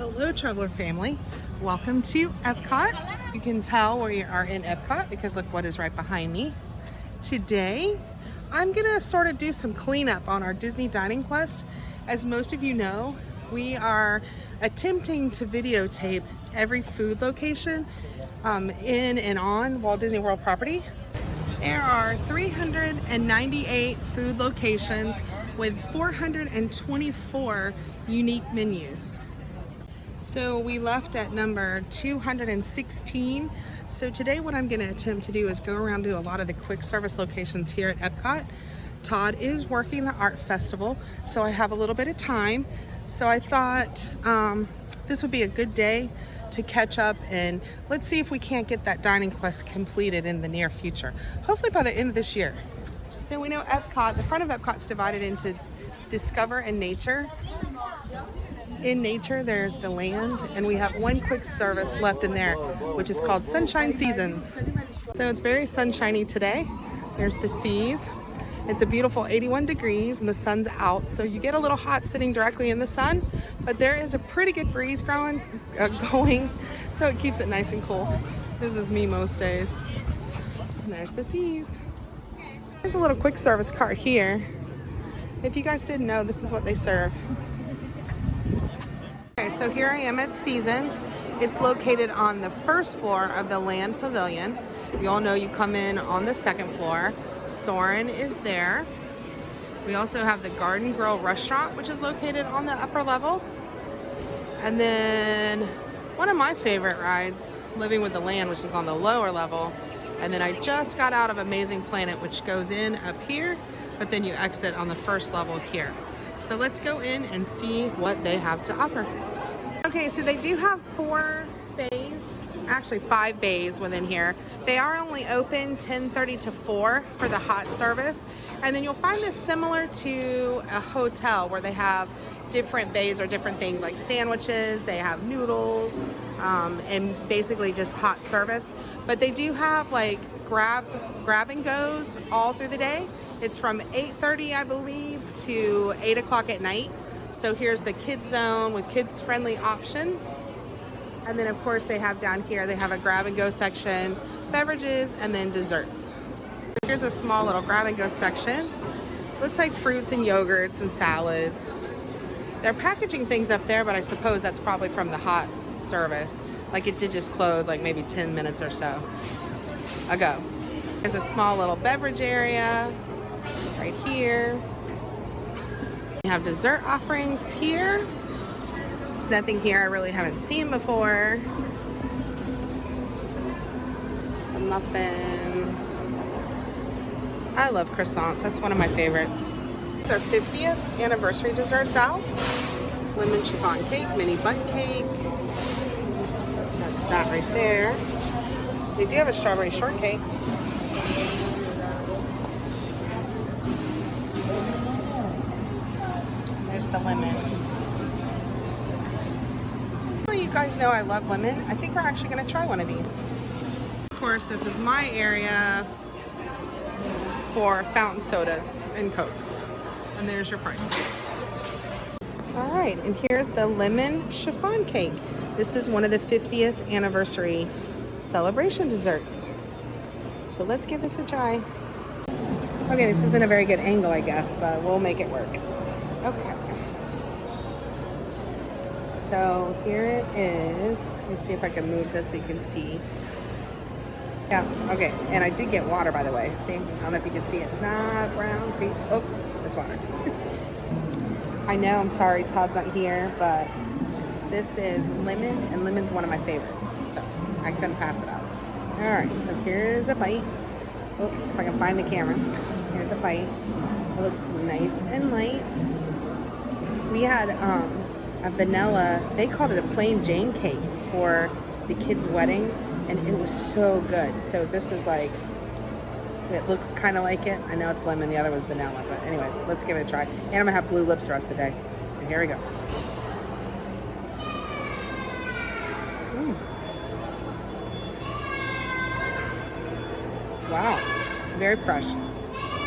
Hello, traveler family. Welcome to EPCOT. You can tell we are in EPCOT because look what is right behind me. Today, I'm gonna sort of do some cleanup on our Disney dining quest. As most of you know, we are attempting to videotape every food location in and on Walt Disney World Property. There are 398 food locations with 424 unique menus. So we left at number 216. So today what I'm going to attempt to do is go around to a lot of the quick service locations here at EPCOT. Todd is working the art festival, so I have a little bit of time. So I thought this would be a good day to catch up, and let's see if we can't get that dining quest completed in the near future. Hopefully by the end of this year. So we know EPCOT, the front of EPCOT's divided into Discover and Nature. In Nature, there's the land, and we have one quick service left in there, which is called Sunshine Seasons. So it's very sunshiny today. There's the seas. It's a beautiful 81 degrees and the sun's out, so you get a little hot sitting directly in the sun, but there is a pretty good breeze going, so it keeps it nice and cool. This is me most days. And there's the seas. There's a little quick service cart here. If you guys didn't know, this is what they serve. Okay, so here I am at Seasons. It's located on the first floor of the Land Pavilion. You all know you come in on the second floor. Soren is there. We also have the Garden Grill restaurant, which is located on the upper level. And then one of my favorite rides, Living with the Land, which is on the lower level. And then I just got out of Amazing Planet, which goes in up here, but then you exit on the first level here. So let's go in and see what they have to offer. Okay, so they do have 4 bays, actually 5 bays within here. They are only open 10:30 to 4 for the hot service. And then you'll find this similar to a hotel where they have different bays or different things like sandwiches, they have noodles, and basically just hot service. But they do have like grab and goes all through the day. It's from 8:30, I believe, to 8 o'clock at night. So here's the kids zone with kids friendly options. And then of course they have down here, they have a grab and go section, beverages, and then desserts. Here's a small little grab and go section. Looks like fruits and yogurts and salads. They're packaging things up there, but I suppose that's probably from the hot service. Like it did just close like maybe 10 minutes or so ago. There's a small little beverage area right here. We have dessert offerings here. There's nothing here I really haven't seen before. The muffins. I love croissants. That's one of my favorites. Their 50th anniversary desserts out. Lemon chiffon cake, mini bundt cake. That's that right there. They do have a strawberry shortcake. There's the lemon. Well, you guys know I love lemon. I think we're actually going to try one of these. Of course, this is my area for fountain sodas and Cokes. And there's your price. All right, and here's the lemon chiffon cake. This is one of the 50th anniversary celebration desserts. So let's give this a try. Okay, this isn't a very good angle, I guess, but we'll make it work. Okay. So here it is. Let me see if I can move this so you can see. Yeah, okay, and I did get water, by the way. See, I don't know if you can see it. It's not brown. See, oops, it's water. I know, I'm sorry Todd's not here, but this is lemon, and lemon's one of my favorites, so I couldn't pass it up. All right, so here's a bite. Oops, if I can find the camera. Here's a bite. It looks nice and light. We had a vanilla, they called it a plain Jane cake for the kids' wedding, and it was so good. So this is like, it looks kind of like it. I know it's lemon, the other was vanilla, but anyway, let's give it a try. And I'm gonna have blue lips the rest of the day. And here we go. Wow, very fresh,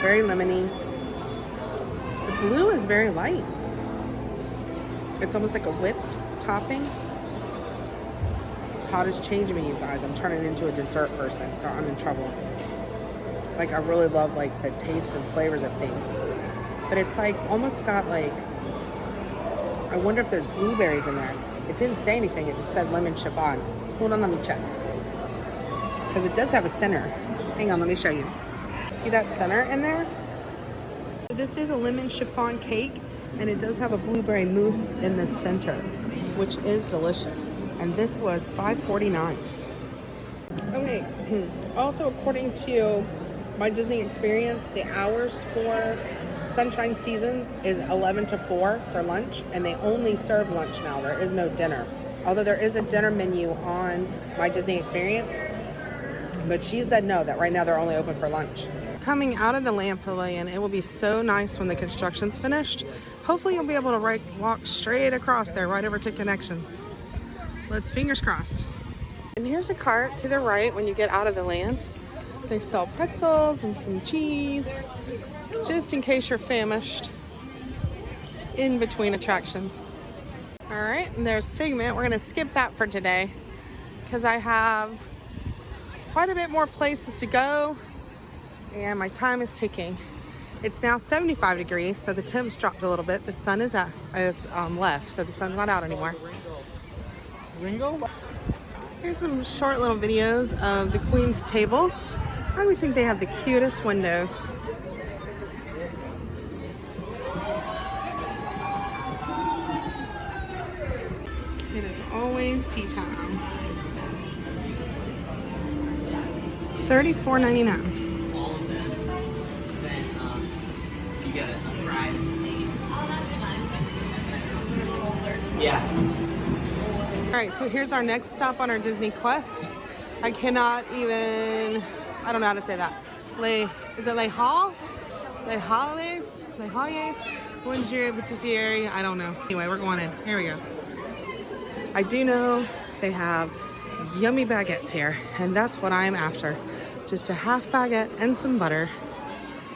very lemony. The blue is very light. It's almost like a whipped topping. Todd is changing me, you guys. I'm turning into a dessert person, so I'm in trouble. Like, I really love like the taste and flavors of things. But it's like almost got like, I wonder if there's blueberries in there. It didn't say anything, it just said lemon chiffon. Hold on, let me check. Because it does have a center. Hang on, let me show you. See that center in there? This is a lemon chiffon cake, and it does have a blueberry mousse in the center, which is delicious. And this was $5.49. Okay, also according to my Disney experience, the hours for Sunshine Seasons is 11 to 4 for lunch, and they only serve lunch now. There is no dinner. Although there is a dinner menu on my Disney experience, but she said no, that right now they're only open for lunch. Coming out of the Land Pavilion, it will be so nice when the construction's finished. Hopefully you'll be able to walk straight across there, right over to Connections. Let's fingers crossed. And here's a cart to the right when you get out of the land. They sell pretzels and some cheese, just in case you're famished in between attractions. All right, and there's Figment. We're gonna skip that for today because I have quite a bit more places to go and my time is ticking. It's now 75 degrees, so the temps dropped a little bit. The sun is left, so the sun's not out anymore. Ringo? Here's some short little videos of the Queen's Table. I always think they have the cutest windows. It is always tea time. $34.99. All of them. Then you get a fries. Oh, that's fun. Yeah. All right, so here's our next stop on our Disney quest. I cannot even, I don't know how to say that. Is it Les Halles? Les Halles? Les Halles? Bonjour, Patisserie, I don't know. Anyway, we're going in. Here we go. I do know they have yummy baguettes here, and that's what I'm after. Just a half baguette and some butter.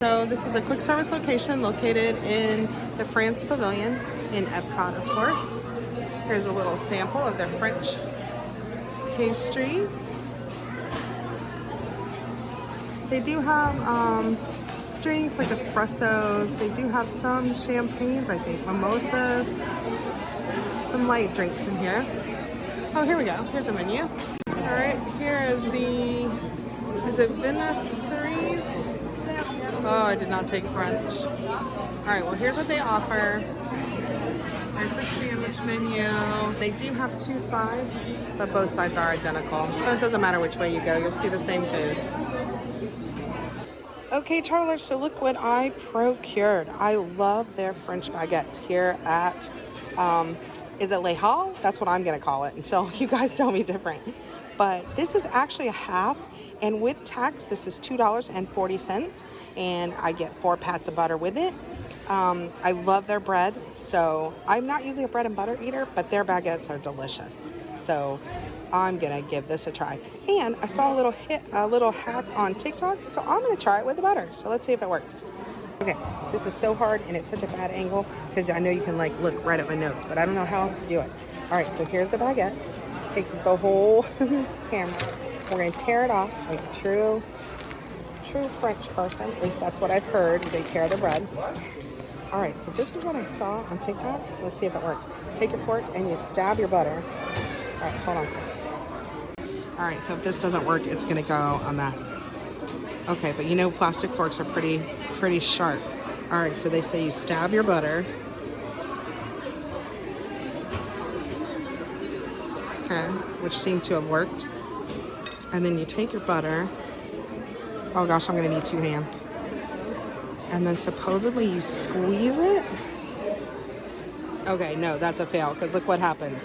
So this is a quick service location located in the France Pavilion in EPCOT, of course. Here's a little sample of their French pastries. They do have drinks like espressos. They do have some champagnes, I think, mimosas, some light drinks in here. Oh, here we go. Here's a menu. All right, here is is it Viennoiseries? Oh, I did not take French. All right, well, here's what they offer. There's the sandwich menu. They do have two sides, but both sides are identical. So it doesn't matter which way you go, you'll see the same food. Okay, travelers, so look what I procured. I love their French baguettes here at, is it Les Halles? That's what I'm gonna call it until you guys tell me different. But this is actually a half, and with tax, this is $2.40, and I get 4 pats of butter with it. I love their bread, so I'm not usually a bread and butter eater, but their baguettes are delicious. So I'm gonna give this a try. And I saw a little hack on TikTok, so I'm gonna try it with the butter. So let's see if it works. Okay, this is so hard and it's such a bad angle because I know you can like look right at my notes, but I don't know how else to do it. All right, so here's the baguette. Takes up the whole camera. We're gonna tear it off like a true French person. At least that's what I've heard. They tear the bread. All right, so this is what I saw on TikTok. Let's see if it works. Take your fork and you stab your butter. All right, hold on. All right, so if this doesn't work, it's gonna go a mess. Okay, but you know plastic forks are pretty sharp. All right, so they say you stab your butter. Okay, which seemed to have worked. And then you take your butter. Oh gosh, I'm gonna need 2 hands. And then supposedly you squeeze it. Okay, no, that's a fail, because look what happens.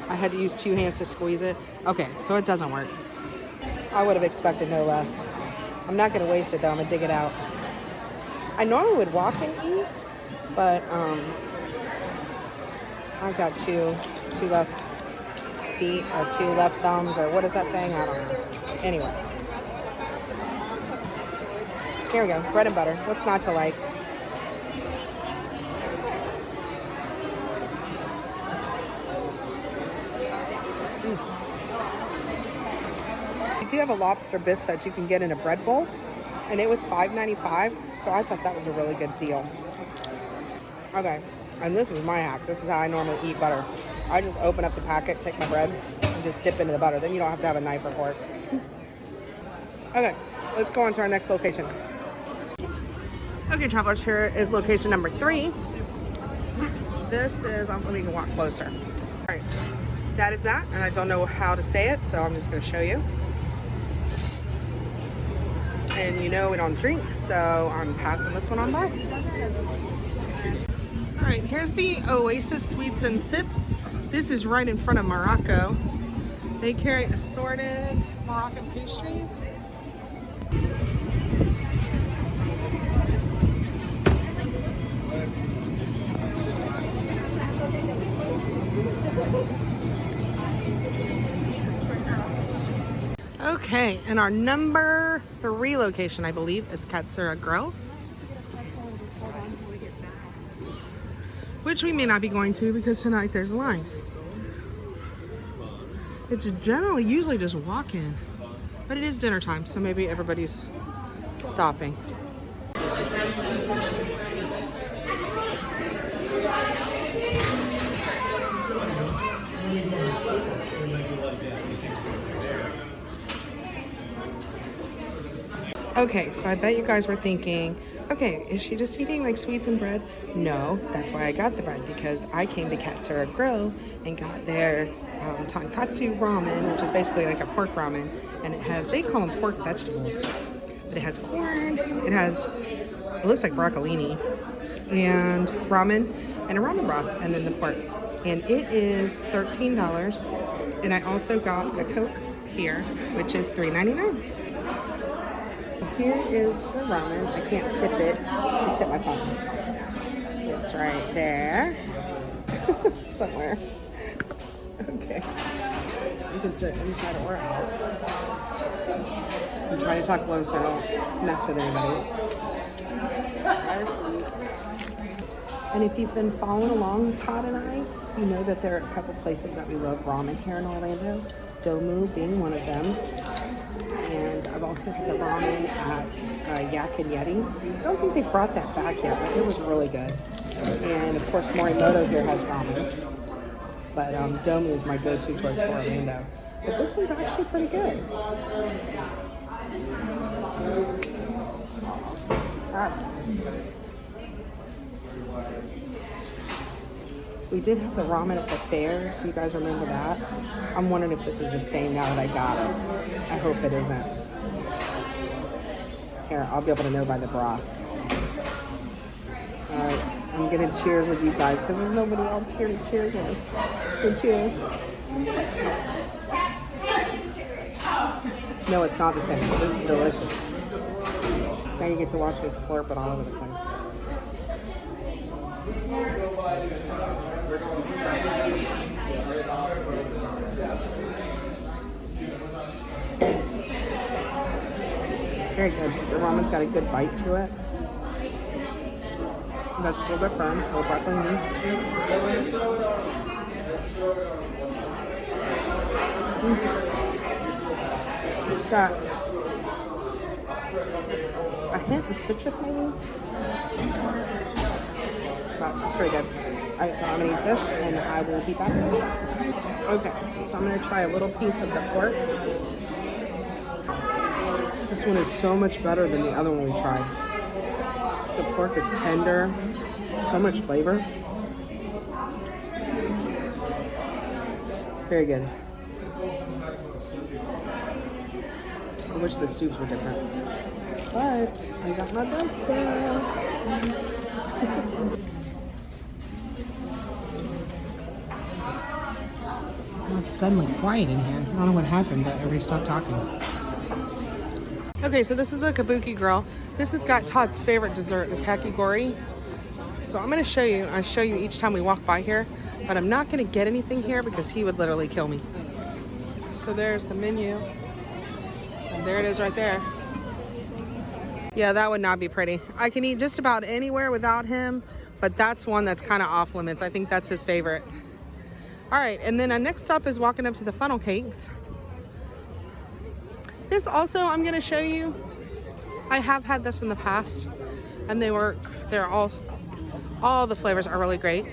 I had to use 2 hands to squeeze it. Okay, so it doesn't work. I would have expected no less. I'm not gonna waste it though, I'm gonna dig it out. I normally would walk and eat, but I've got two left feet or 2 left thumbs, or what is that saying? I don't know. Anyway. Here we go, bread and butter. What's not to like? do have a lobster bisque that you can get in a bread bowl, and it was $5.95, so I thought that was a really good deal. Okay, and this is my hack. This is how I normally eat butter. I just open up the packet, take my bread, and just dip into the butter. Then you don't have to have a knife or fork. Okay, let's go on to our next location. Okay, travelers, here is location number 3. This is, let me walk closer. All right, that is that, and I don't know how to say it, so I'm just gonna show you. And you know we don't drink, so I'm passing this one on by. All right, here's the Oasis Sweets and Sips. This is right in front of Morocco. They carry assorted Moroccan pastries. Okay, and our number 3 location, I believe, is Katsura Grill, which we may not be going to because tonight there's a line. It's generally usually just walk in, but it is dinner time, so maybe everybody's stopping. Okay, so I bet you guys were thinking, okay, is she just eating like sweets and bread? No, that's why I got the bread, because I came to Katsura Grill and got their tonkatsu ramen, which is basically like a pork ramen, and it has, they call them pork vegetables, but it has corn, it looks like broccolini, and ramen, and a ramen broth, and then the pork, and it is $13, and I also got a Coke here, which is $3.99. Here is the ramen. I can't tip it. I tip my phone. It's right there. Somewhere. Okay. You can sit inside or out. I'm trying to talk low so I don't mess with anybody. And if you've been following along with Todd and I, you know that there are a couple places that we love ramen here in Orlando. Domu being one of them. And I've also had the ramen at Yak and Yeti. I don't think they brought that back yet, but it was really good. And of course, Morimoto here has ramen. But Domu is my go-to choice for Orlando. But this one's actually pretty good. We did have the ramen at the fair. Do you guys remember that? I'm wondering if this is the same now that I got it. I hope it isn't. Here, I'll be able to know by the broth. Alright, I'm gonna cheers with you guys because there's nobody else here to cheers with. So cheers. No, it's not the same. This is delicious. Now you get to watch me slurp it all over the place. Very good. The ramen's got a good bite to it. Vegetables are firm. No broccolini. Got a hint of citrus maybe. But it's pretty good. Alright, so I'm gonna eat this and I will be back. Okay, so I'm gonna try a little piece of the pork. This one is so much better than the other one we tried. The pork is tender, so much flavor. Very good. I wish the soups were different. But I got my bread still. Oh, it's suddenly quiet in here. I don't know what happened, but everybody stopped talking. Okay, so this is the Kabuki Grill. This has got Todd's favorite dessert, the kakigori. So I'm gonna show you. I show you each time we walk by here, but I'm not gonna get anything here because he would literally kill me. So there's the menu, and there it is right there. Yeah, that would not be pretty. I can eat just about anywhere without him, but that's one that's kind of off limits. I think that's his favorite. All right, and then our next stop is walking up to the funnel cakes. This also, I'm going to show you. I have had this in the past, and they work. They're all the flavors are really great.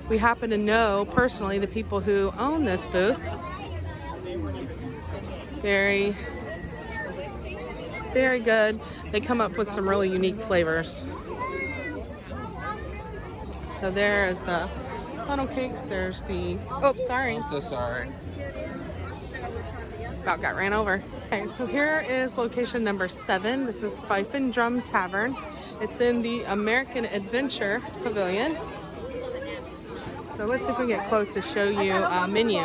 We happen to know personally the people who own this booth. Very, very good. They come up with some really unique flavors. So there is the funnel cakes. There's the, oh, sorry. I'm so sorry. About got ran over. Okay, so here is location number 7. This is Fife and Drum Tavern. It's in the American Adventure Pavilion. So let's see if we can get close to show you a menu.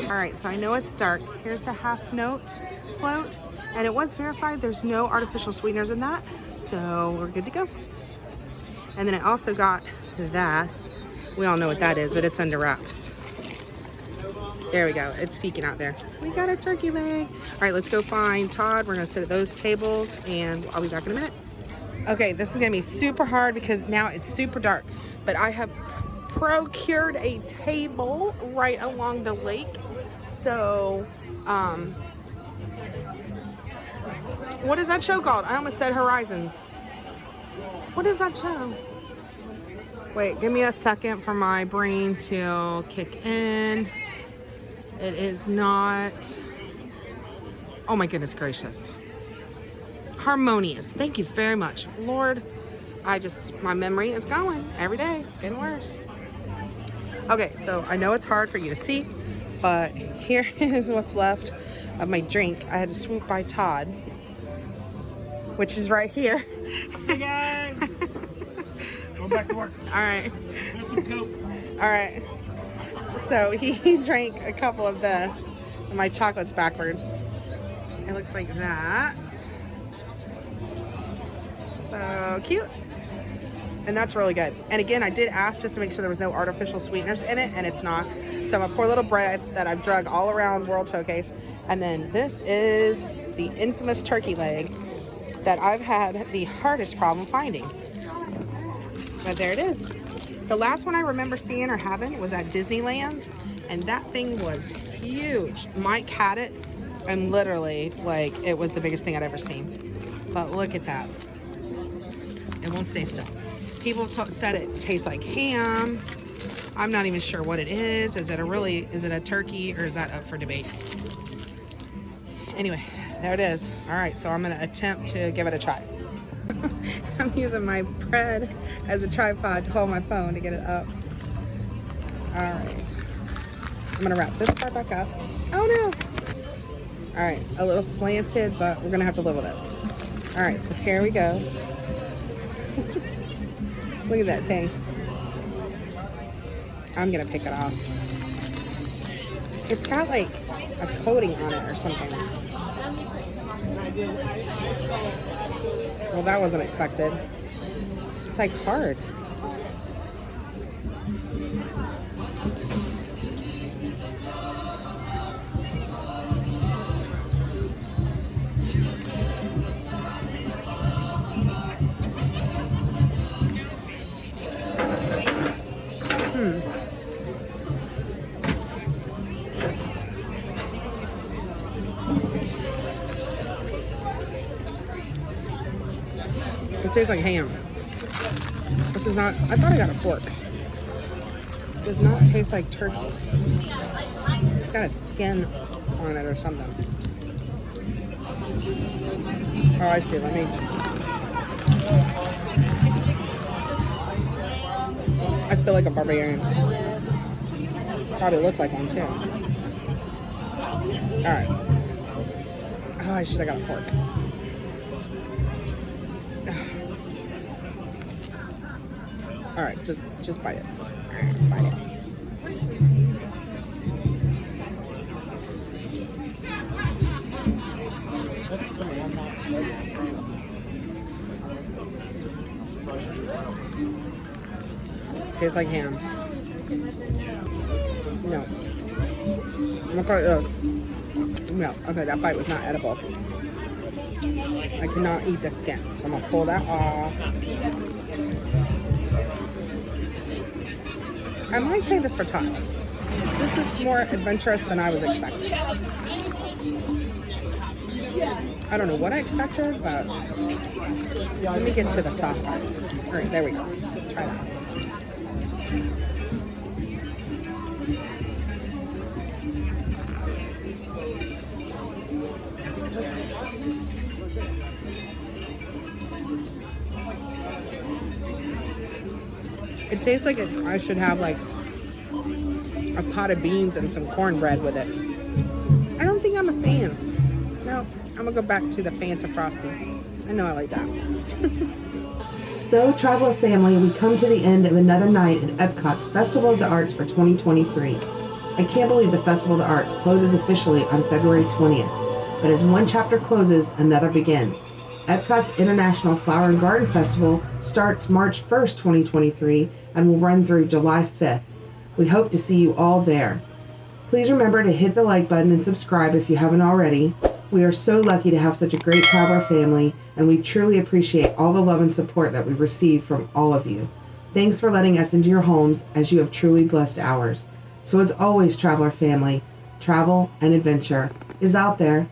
All right, so I know it's dark. Here's the half note float, and it was verified. There's no artificial sweeteners in that, so we're good to go. And then I also got that. We all know what that is, but it's under wraps. There we go. It's peeking out there. We got a turkey leg. All right, let's go find Todd. We're gonna sit at those tables, and I'll be back in a minute. Okay, this is gonna be super hard because now it's super dark, but I have procured a table right along the lake. So, what is that show called? I almost said Horizons. What is that show? Wait, give me a second for my brain to kick in. It is not, oh my goodness gracious. Harmonious. Thank you very much. Lord, my memory is going every day. It's getting worse. Okay, so I know it's hard for you to see, but here is what's left of my drink. I had to swoop by Todd, which is right here. Hey guys! Go back to work. All right. There's some Coke. All right. So he drank a couple of this, and my chocolate's backwards. It looks like that. So cute. And that's really good. And again, I did ask just to make sure there was no artificial sweeteners in it, and it's not. So my poor little bread that I've drug all around World Showcase. And then this is the infamous turkey leg that I've had the hardest problem finding. But there it is. The last one I remember seeing or having was at Disneyland, and that thing was huge. Mike had it, and literally, like, it was the biggest thing I'd ever seen. But look at that. It won't stay still. People said it tastes like ham. I'm not even sure what it is. Is it a turkey, or is that up for debate? Anyway, there it is. All right, so I'm gonna attempt to give it a try. I'm using my bread as a tripod to hold my phone to get it up. All right, I'm gonna wrap this part back up. Oh no! All right, a little slanted, but we're gonna have to live with it. All right, so here we go. Look at that thing. I'm gonna pick it off. It's got like a coating on it or something. Well, that wasn't expected. It's like hard. It tastes like ham, which is not, I thought I got a fork. It does not taste like turkey. It's got a skin on it or something. Oh, I see, let me. I feel like a barbarian. Probably look like one too. All right. Oh, I should have got a fork. All right, just bite it. Just bite it. Tastes like ham. No. Look at this. No, okay, that bite was not edible. I cannot eat the skin, so I'm gonna pull that off. I might say this for Todd. This is more adventurous than I was expecting. I don't know what I expected, but let me get to the soft part. All right, there we go. Try that. It tastes like I should have like a pot of beans and some cornbread with it. I don't think I'm a fan. No, I'm gonna go back to the Fanta Frosty. I know I like that. So, Traveler family, we come to the end of another night at EPCOT's Festival of the Arts for 2023. I can't believe the Festival of the Arts closes officially on February 20th, but as one chapter closes, another begins. EPCOT's International Flower and Garden Festival starts March 1st, 2023, and will run through July 5th. We hope to see you all there. Please remember to hit the like button and subscribe if you haven't already. We are so lucky to have such a great Traveler family, and we truly appreciate all the love and support that we've received from all of you. Thanks for letting us into your homes, as you have truly blessed ours. So as always, Traveler family, travel and adventure is out there.